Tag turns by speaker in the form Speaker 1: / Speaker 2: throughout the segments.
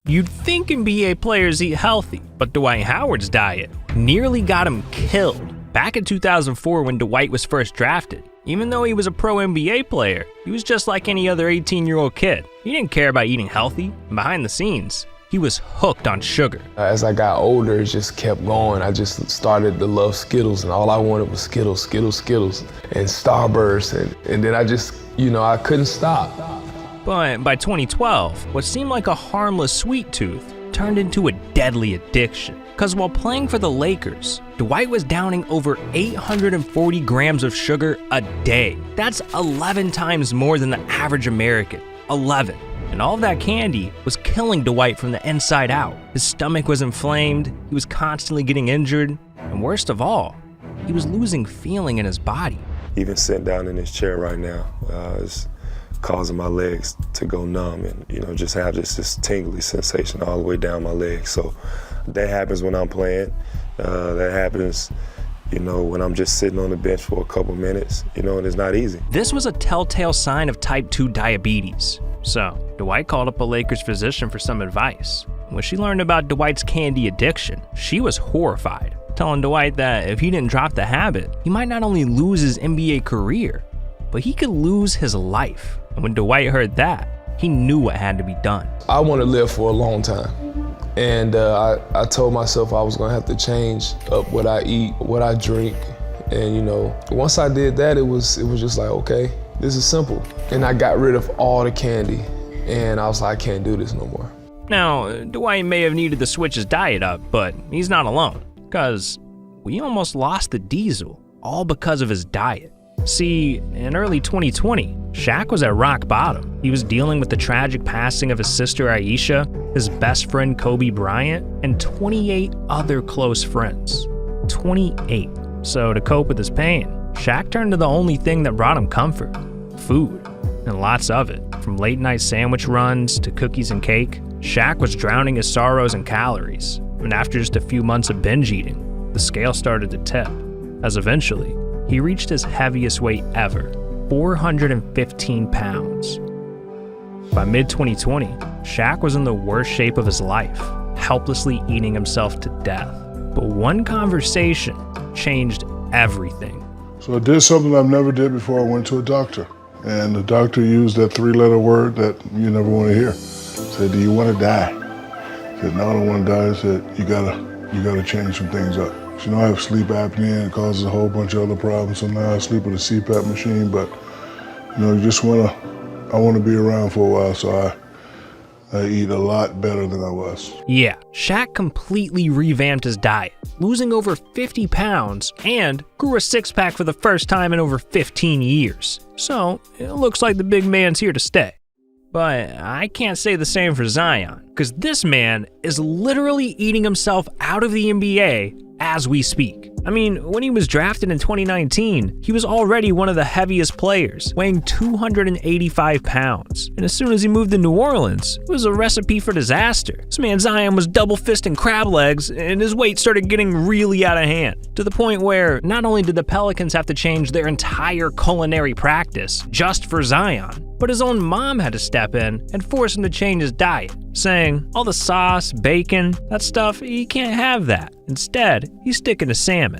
Speaker 1: You'd think NBA players eat healthy, but Dwight Howard's diet nearly got him killed. Back in 2004 when Dwight was first drafted, even though he was a pro NBA player, he was just like any other 18-year-old kid. He didn't care about eating healthy, and behind the scenes, he was hooked on sugar.
Speaker 2: As I got older, it just kept going. I just started to love Skittles, and all I wanted was Skittles, and Starburst, and then I just, I couldn't stop.
Speaker 1: But by 2012, what seemed like a harmless sweet tooth turned into a deadly addiction. Because while playing for the Lakers, Dwight was downing over 840 grams of sugar a day. That's 11 times more than the average American. 11. And all of that candy was killing Dwight from the inside out. His stomach was inflamed, he was constantly getting injured, and worst of all, he was losing feeling in his body.
Speaker 3: Even sitting down in this chair right now is causing my legs to go numb and, just have this tingly sensation all the way down my legs. So that happens when I'm playing. That happens, when I'm just sitting on the bench for a couple minutes, and it's not easy.
Speaker 1: This was a telltale sign of type 2 diabetes. So Dwight called up a Lakers physician for some advice. When she learned about Dwight's candy addiction, she was horrified, telling Dwight that if he didn't drop the habit, he might not only lose his NBA career, but he could lose his life. And when Dwight heard that, he knew what had to be done.
Speaker 2: I want to live for a long time. And I told myself I was gonna have to change up what I eat, what I drink. And once I did that, it was just like, okay, this is simple. And I got rid of all the candy. And I was like, I can't do this no more.
Speaker 1: Now, Dwight may have needed to switch his diet up, but he's not alone. Because we almost lost the diesel, all because of his diet. See, in early 2020, Shaq was at rock bottom. He was dealing with the tragic passing of his sister Aisha, his best friend Kobe Bryant, and 28 other close friends. 28. So to cope with his pain, Shaq turned to the only thing that brought him comfort: food, and lots of it. From late night sandwich runs to cookies and cake, Shaq was drowning his sorrows in calories. And after just a few months of binge eating, the scale started to tip, as eventually, he reached his heaviest weight ever, 415 pounds. By mid-2020, Shaq was in the worst shape of his life, helplessly eating himself to death. But one conversation changed everything.
Speaker 4: So I did something I've never did before. I went to a doctor, and the doctor used that 3-letter word that you never want to hear. Said, "Do you want to die?" I said, "No, I don't want to die." He said, you gotta change some things up. So, I have sleep apnea, and it causes a whole bunch of other problems. So now I sleep with a CPAP machine, but I want to be around for a while, so I eat a lot better than I was.
Speaker 1: Yeah, Shaq completely revamped his diet, losing over 50 pounds and grew a six-pack for the first time in over 15 years. So it looks like the big man's here to stay. But I can't say the same for Zion, because this man is literally eating himself out of the NBA as we speak. I mean, when he was drafted in 2019, he was already one of the heaviest players, weighing 285 pounds. And as soon as he moved to New Orleans, it was a recipe for disaster. This man Zion was double fisting crab legs, and his weight started getting really out of hand, to the point where not only did the Pelicans have to change their entire culinary practice just for Zion, but his own mom had to step in and force him to change his diet, saying all the sauce, bacon, that stuff, he can't have that. Instead, he's sticking to salmon.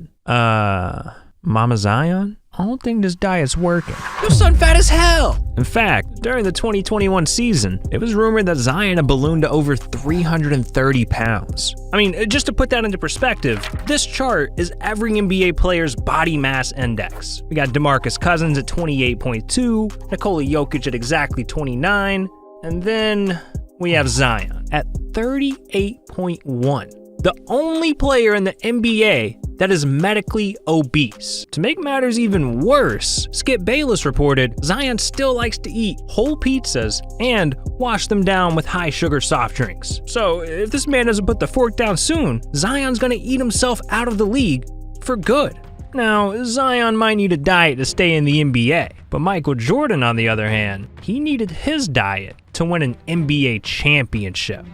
Speaker 1: Mama Zion? I don't think this diet's working. Your son fat as hell! In fact, during the 2021 season, it was rumored that Zion had ballooned to over 330 pounds. I mean, just to put that into perspective, this chart is every NBA player's body mass index. We got DeMarcus Cousins at 28.2, Nikola Jokic at exactly 29, and then we have Zion at 38.1. The only player in the NBA that is medically obese. To make matters even worse, Skip Bayless reported Zion still likes to eat whole pizzas and wash them down with high sugar soft drinks. So if this man doesn't put the fork down soon, Zion's gonna eat himself out of the league for good. Now, Zion might need a diet to stay in the NBA, but Michael Jordan, on the other hand, he needed his diet to win an NBA championship.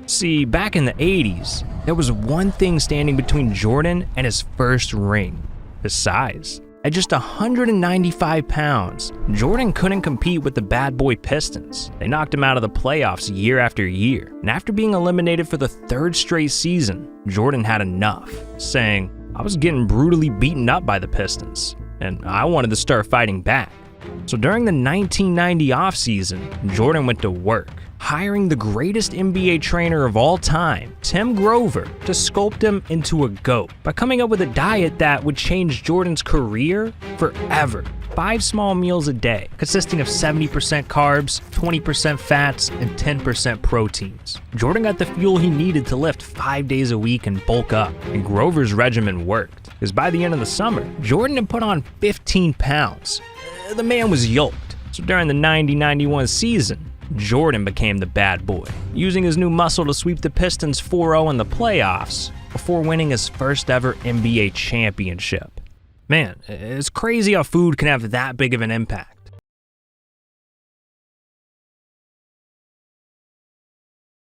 Speaker 1: See, back in the 80s, there was one thing standing between Jordan and his first ring: his size. At just 195 pounds, Jordan couldn't compete with the bad boy Pistons. They knocked him out of the playoffs year after year, and after being eliminated for the third straight season, Jordan had enough, saying, "I was getting brutally beaten up by the Pistons, and I wanted to start fighting back." So during the 1990 offseason, Jordan went to work, hiring the greatest NBA trainer of all time, Tim Grover, to sculpt him into a GOAT by coming up with a diet that would change Jordan's career forever. 5 small meals a day, consisting of 70% carbs, 20% fats, and 10% proteins. Jordan got the fuel he needed to lift 5 days a week and bulk up, and Grover's regimen worked, because by the end of the summer, Jordan had put on 15 pounds. The man was yoked, so during the 90-91 season, Jordan became the bad boy, using his new muscle to sweep the Pistons 4-0 in the playoffs before winning his first ever NBA championship. Man, it's crazy how food can have that big of an impact.